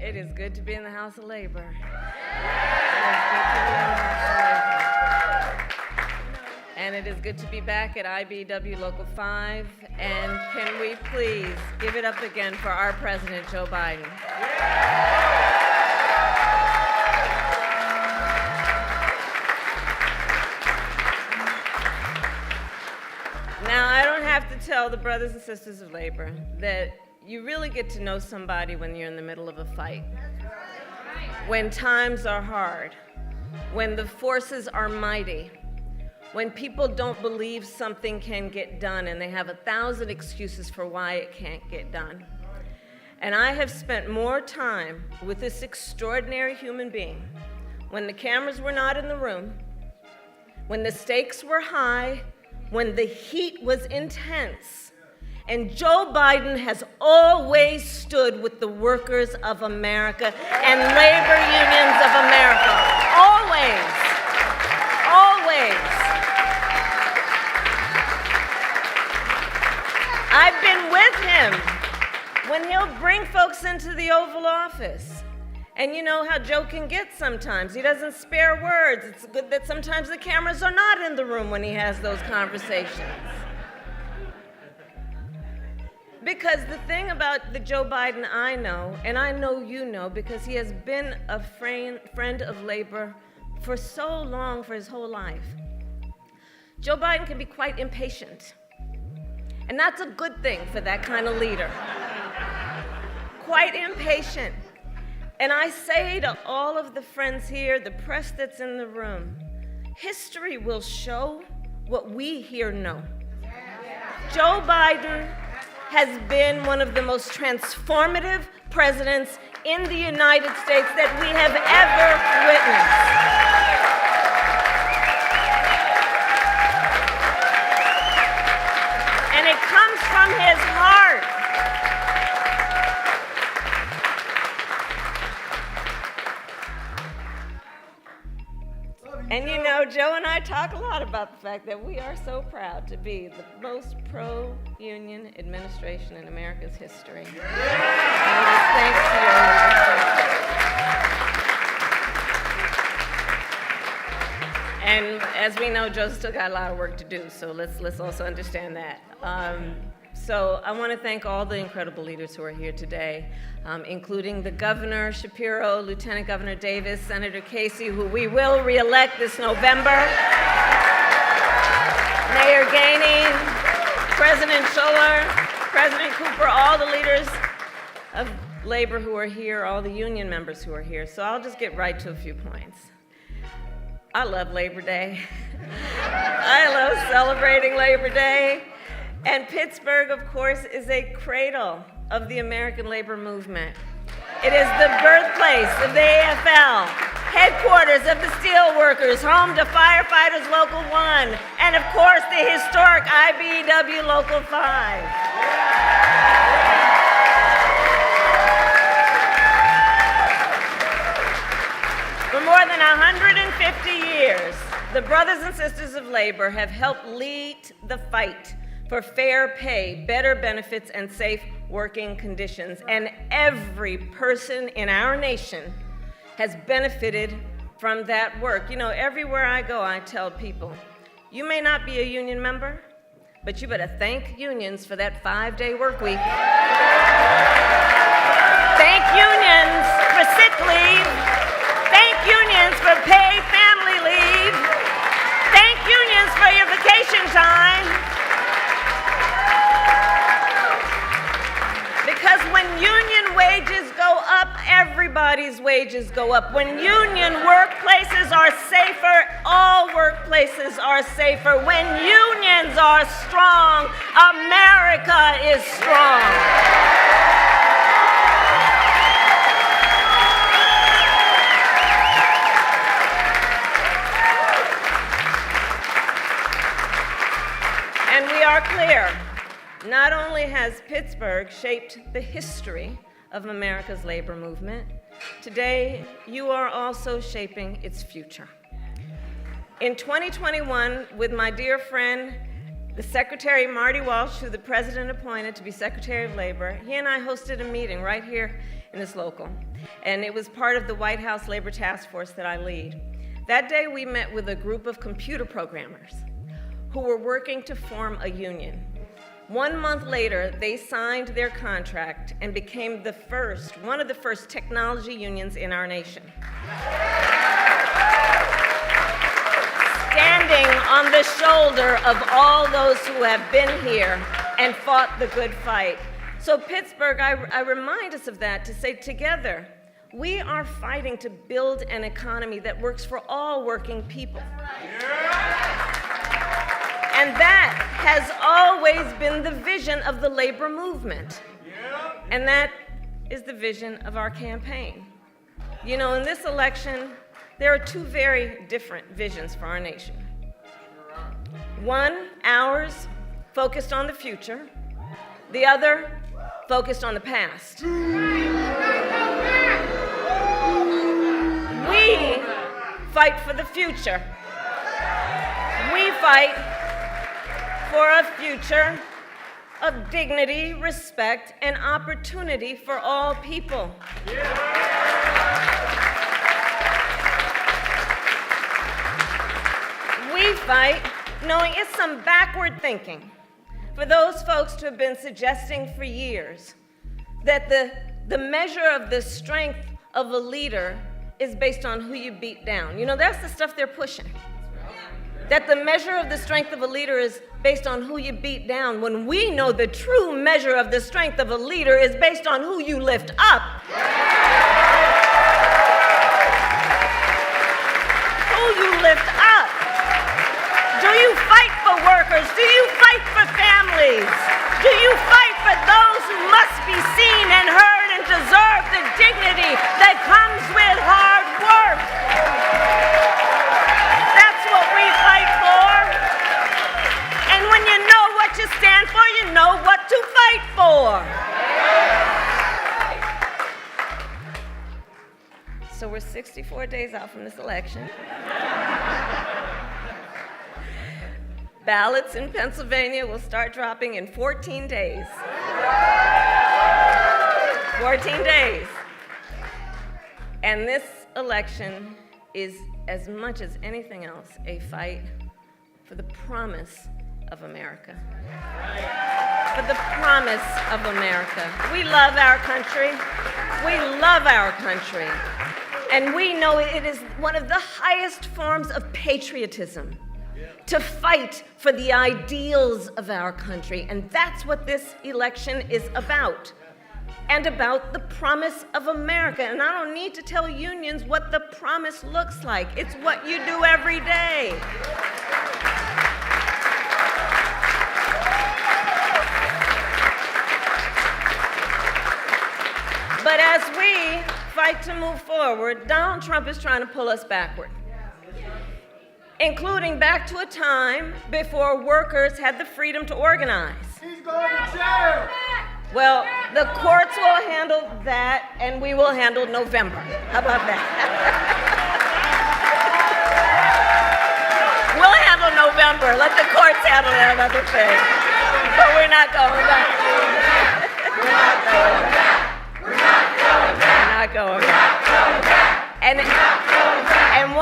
It is good to be in the House of Labor. And it is good to be back at IBEW Local 5. And can we please give it up again for our President, Joe Biden. Now, I don't have to tell the brothers and sisters of labor that you really get to know somebody when you're in the middle of a fight. When times are hard, when the forces are mighty, when people don't believe something can get done and they have 1,000 excuses for why it can't get done. And I have spent more time with this extraordinary human being when the cameras were not in the room, when the stakes were high, when the heat was intense. And Joe Biden has always stood with the workers of America and labor unions of America. Always. Always. I've been with him when he'll bring folks into the Oval Office. And you know how Joe can get sometimes. He doesn't spare words. It's good that sometimes the cameras are not in the room when he has those conversations. Because the thing about the Joe Biden I know, and I know you know, because he has been a friend of labor for so long, for his whole life. Joe Biden can be quite impatient. And that's a good thing for that kind of leader. Quite impatient. And I say to all of the friends here, the press that's in the room, history will show what we here know. Joe Biden has been one of the most transformative presidents in the United States that we have ever witnessed. And it comes from his heart. And you know, Joe and I talk a lot about the fact that we are so proud to be the most pro-union administration in America's history. And it is thanks to your leadership. And as we know, Joe's still got a lot of work to do, so let's also understand that. So I want to thank all the incredible leaders who are here today, including the Governor Shapiro, Lieutenant Governor Davis, Senator Casey, who we will re-elect this November, Mayor Gainey, President Schuller, President Cooper, all the leaders of labor who are here, all the union members who are here. So I'll just get right to a few points. I love Labor Day. I love celebrating Labor Day. And Pittsburgh, of course, is a cradle of the American labor movement. It is the birthplace of the AFL, headquarters of the steelworkers, home to Firefighters Local 1, and of course, the historic IBEW Local 5. For more than 150 years, the brothers and sisters of labor have helped lead the fight for fair pay, better benefits, and safe working conditions. And every person in our nation has benefited from that work. You know, everywhere I go, I tell people, you may not be a union member, but you better thank unions for that 5-day work week. Thank unions for sick leave. Thank unions for paid family leave. Thank unions for your vacation time. Because when union wages go up, everybody's wages go up. When union workplaces are safer, all workplaces are safer. When unions are strong, America is strong. And we are clear. Not only has Pittsburgh shaped the history of America's labor movement, today you are also shaping its future. In 2021, with my dear friend The Secretary, Marty Walsh, who the President appointed to be Secretary of Labor, he and I hosted a meeting right here in this local, and it was part of the White House Labor Task Force that I lead. That day, we met with a group of computer programmers who were working to form a union. 1 month later, they signed their contract and became one of the first technology unions in our nation. Standing on the shoulder of all those who have been here and fought the good fight. So Pittsburgh, I remind us of that to say together, we are fighting to build an economy that works for all working people. And that has always been the vision of the labor movement. And that is the vision of our campaign. You know, in this election, there are two very different visions for our nation. One, ours, focused on the future. The other, focused on the past. We fight for the future. We fight for a future of dignity, respect, and opportunity for all people. We fight knowing it's some backward thinking for those folks who have been suggesting for years that the measure of the strength of a leader is based on who you beat down. You know, that's the stuff they're pushing. That the measure of the strength of a leader is based on who you beat down, when we know the true measure of the strength of a leader is based on who you lift up. Who you lift up. Do you fight for workers? Do you fight for families? Do you fight for those who must be seen and heard and deserve the dignity that comes with hard work? That's what we fight for. And when you know what you stand for, you know what to fight for. So we're 64 days out from this election. Ballots in Pennsylvania will start dropping in 14 days. 14 days. And this election is, as much as anything else, a fight for the promise of America. For the promise of America. We love our country. We love our country. And we know it is one of the highest forms of patriotism to fight for the ideals of our country. And that's what this election is about. And about the promise of America. And I don't need to tell unions what the promise looks like. It's what you do every day. But as we fight to move forward, Donald Trump is trying to pull us backward, including back to a time before workers had the freedom to organize. He's going to jail. Well, the courts will handle that, and we will handle November. How about that? We'll handle November. Let the courts handle that other thing. But we're not going back. We're not going back. We're not going back. We're not going back. And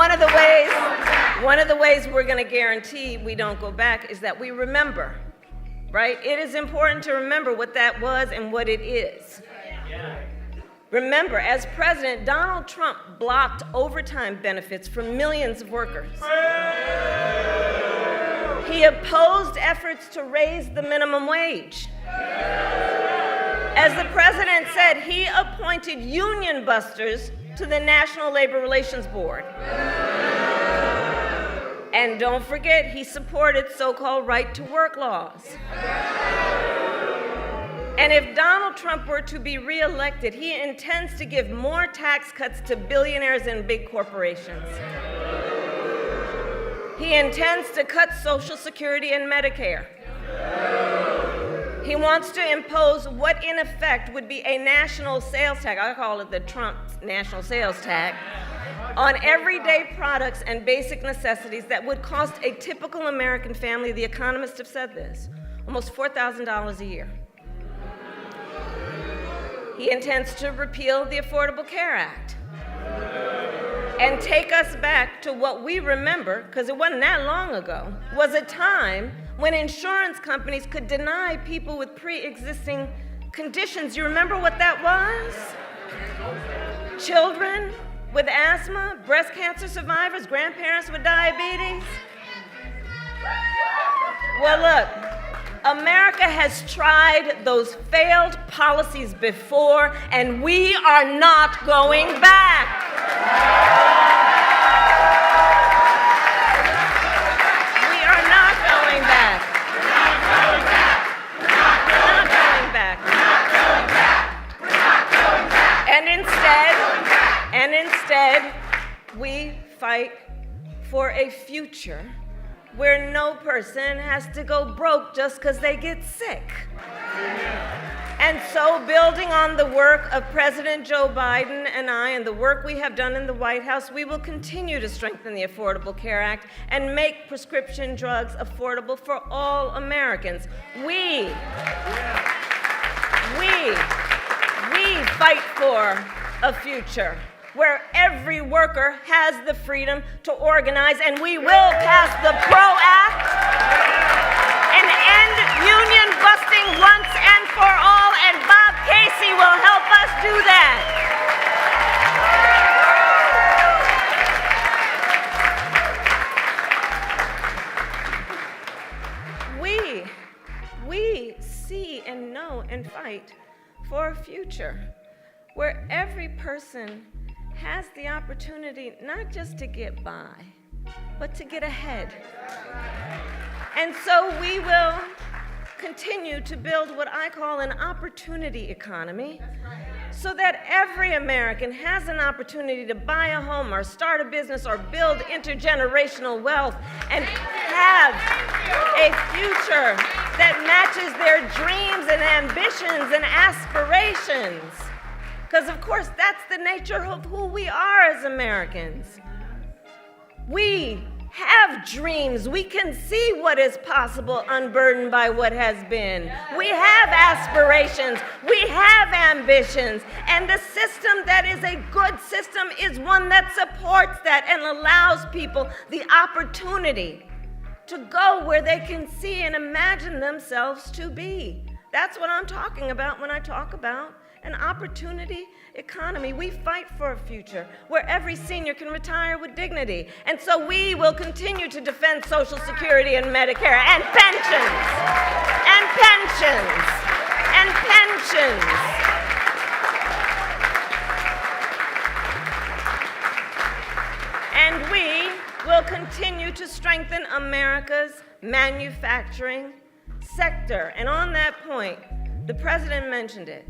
one of the ways we're going to guarantee we don't go back is that we remember. Right? It is important to remember what that was and what it is. Remember, as president, Donald Trump blocked overtime benefits for millions of workers. He opposed efforts to raise the minimum wage. As the president said, he appointed union busters to the National Labor Relations Board. And don't forget, he supported so-called right-to-work laws. And if Donald Trump were to be reelected, he intends to give more tax cuts to billionaires and big corporations. He intends to cut Social Security and Medicare. He wants to impose what in effect would be a national sales tax. I call it the Trump national sales tax, on everyday products and basic necessities that would cost a typical American family, the economists have said this, almost $4,000 a year. He intends to repeal the Affordable Care Act and take us back to what we remember, because it wasn't that long ago, was a time when insurance companies could deny people with pre-existing conditions. You remember what that was? Children with asthma, breast cancer survivors, grandparents with diabetes. Well, look, America has tried those failed policies before, and we are not going back. We are not going back. Not going back. And instead, we fight for a future where no person has to go broke just because they get sick. And so, building on the work of President Joe Biden and I and the work we have done in the White House, we will continue to strengthen the Affordable Care Act and make prescription drugs affordable for all Americans. We fight for a future where every worker has the freedom to organize, and we will pass the PRO Act and end union busting once and for all, and Bob Casey will help us do that. We see and know and fight for a future where every person has the opportunity not just to get by, but to get ahead. And so we will continue to build what I call an opportunity economy, so that every American has an opportunity to buy a home or start a business or build intergenerational wealth and have a future that matches their dreams and ambitions and aspirations. Because, of course, that's the nature of who we are as Americans. We have dreams. We can see what is possible unburdened by what has been. We have aspirations. We have ambitions. And the system that is a good system is one that supports that and allows people the opportunity to go where they can see and imagine themselves to be. That's what I'm talking about when I talk about an opportunity economy. We fight for a future where every senior can retire with dignity. And so we will continue to defend Social Security and Medicare and pensions, and pensions, and pensions. And we will continue to strengthen America's manufacturing sector. And on that point, the president mentioned it.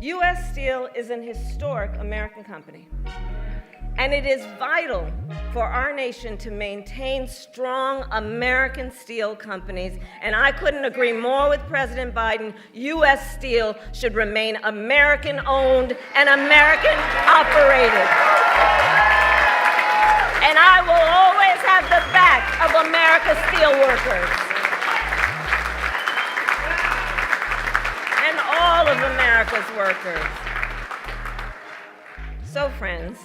U.S. Steel is an historic American company, and it is vital for our nation to maintain strong American steel companies, and I couldn't agree more with President Biden. U.S. Steel should remain American-owned and American-operated. And I will always have the back of America's steelworkers. All of America's workers. So, friends,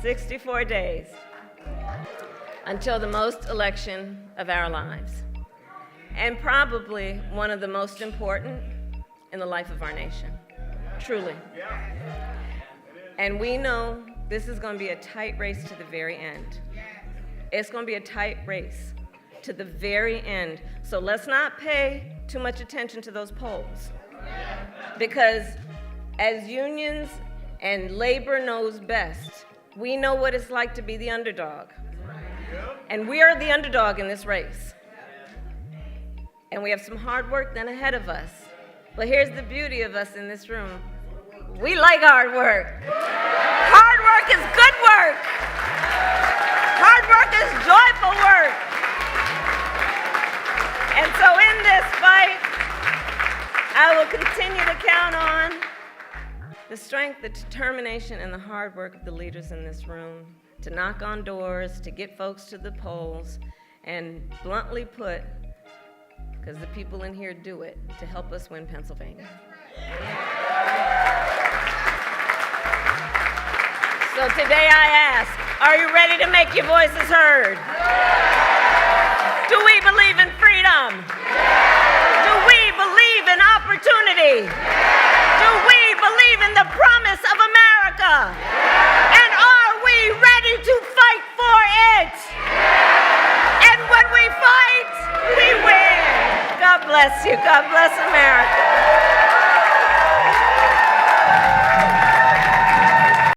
64 days until the most election of our lives, and probably one of the most important in the life of our nation, truly. And we know this is going to be a tight race to the very end. It's going to be a tight race to the very end. So let's not pay too much attention to those polls. Because as unions and labor knows best, we know what it's like to be the underdog. And we are the underdog in this race. And we have some hard work then ahead of us. But here's the beauty of us in this room. We like hard work. Hard work is good work. Hard work is joyful work. And so in this fight, I will continue to count on The strength, the determination, and the hard work of the leaders in this room to knock on doors, to get folks to the polls, and bluntly put, because the people in here do it, to help us win Pennsylvania. So today I ask, are you ready to make your voices heard? Do we believe in freedom? Do we believe in opportunity? Do we believe in the promise of America? And are we ready to fight for it? And when we fight, we win. God bless you. God bless America.